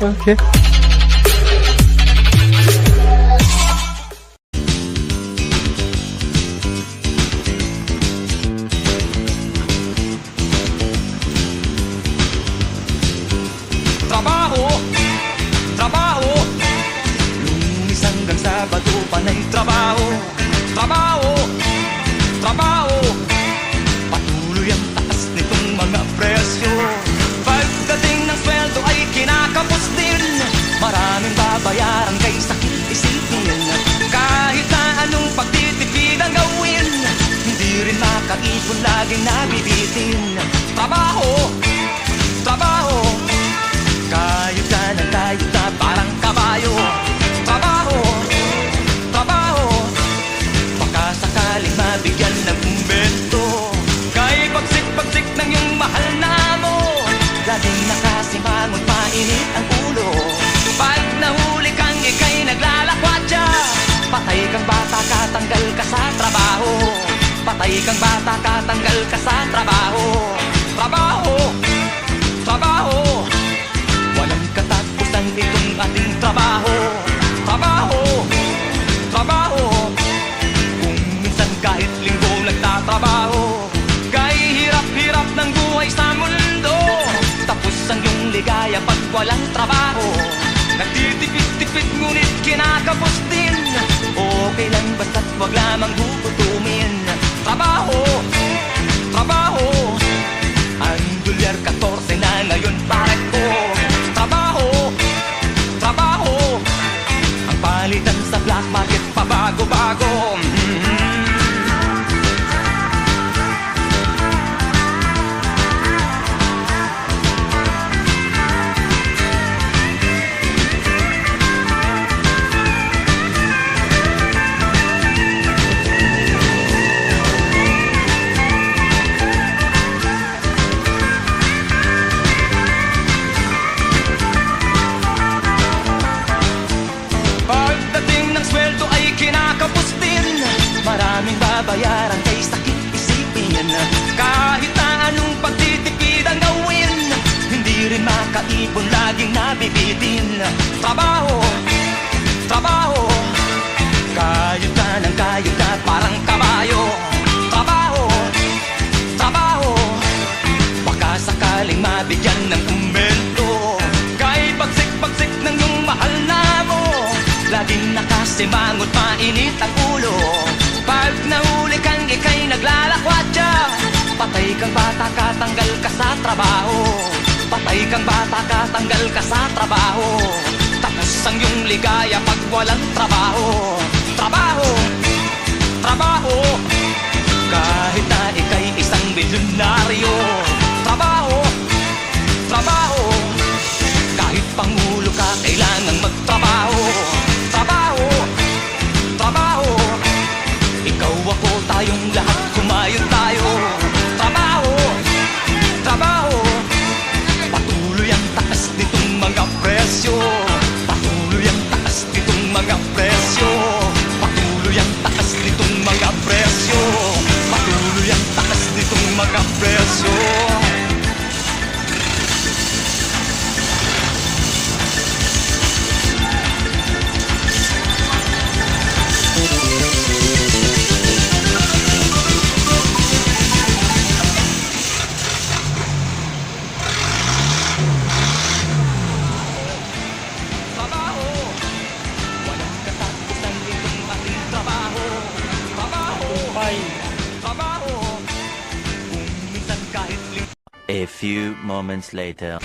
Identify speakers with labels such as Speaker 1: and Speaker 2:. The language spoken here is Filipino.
Speaker 1: Okay.
Speaker 2: Trabaho, trabaho, Lunes hanggang Sabado panay trabaho. Trabaho, trabaho, patuloy ang taas nitong mga presyo. Pagdating ng sweldo ay kinakapos din, maraming babayaran kay sakit isipin. Kahit na anong pagtitipid ang gawin, hindi rin makaipon, laging nabibitin. Trabaho, trabaho, kayod ka ng kayod na parang kabayo. Trabaho, trabaho, baka sakaling mabigyan ng kumbento. Kahit pagsik-pagsik ng iyong mahal na mo, laging nakasimangon, mainit ang ulo. Pag nahuli kang ika'y naglalakwadya, patay kang bata, katanggal ka sa trabaho. Patay kang bata, katanggal ka sa trabaho. Trabaho, trabaho, walang katapusan itong ating trabaho. Trabaho, trabaho, kung minsan kahit linggo nagtatrabaho. Kahit hirap-hirap ng buhay sa mundo, tapos ang iyong ligaya pag walang trabaho. Nagtitipid-tipid ngunit kinakapos din, okay lang basta't wag lamang gugutumin. Trabaho, trabaho, ang dolyar 14 na ngayon pare ko. Trabaho, trabaho, ang palitan sa black market pabago-bago. Pagdating ng sweldo ay kinakapos din, maraming babayaran kay sakit isipin. Kahit na anong pagtitipid ang gawin, hindi rin makaipon, laging nabibitin. Trabaho, trabaho, kayod ka ng kayod na parang kabayo. Trabaho, trabaho, baka sakaling mabigyan ng kumbento. Kahit pagsik-pagsik ng iyong mahal na mo, laging nakasimangot, mainit ang ulo. Pag nahuli kang ika'y naglalakwadya, patay kang bata, katanggal ka sa trabaho. Patay kang bata, katanggal ka sa trabaho. Tapos ang iyong ligaya pag walang trabaho. Trabaho, trabaho, kahit na ika'y isang milyonaryo. Trabaho, trabaho, kahit pangulo ka kailangang magtrabaho. Trabaho, trabaho, ikaw ako tayong lahat kumayod tayo. Trabaho, trabaho, patuloy ang taas nitong mga presyo. Patuloy ang taas nitong mga presyo. Patuloy ang taas nitong mga presyo. Patuloy ang taas nitong mga presyo. Trabaho, walang katapusan itong ating trabaho. Trabaho, trabaho, kung minsan kahit
Speaker 3: A few moments later.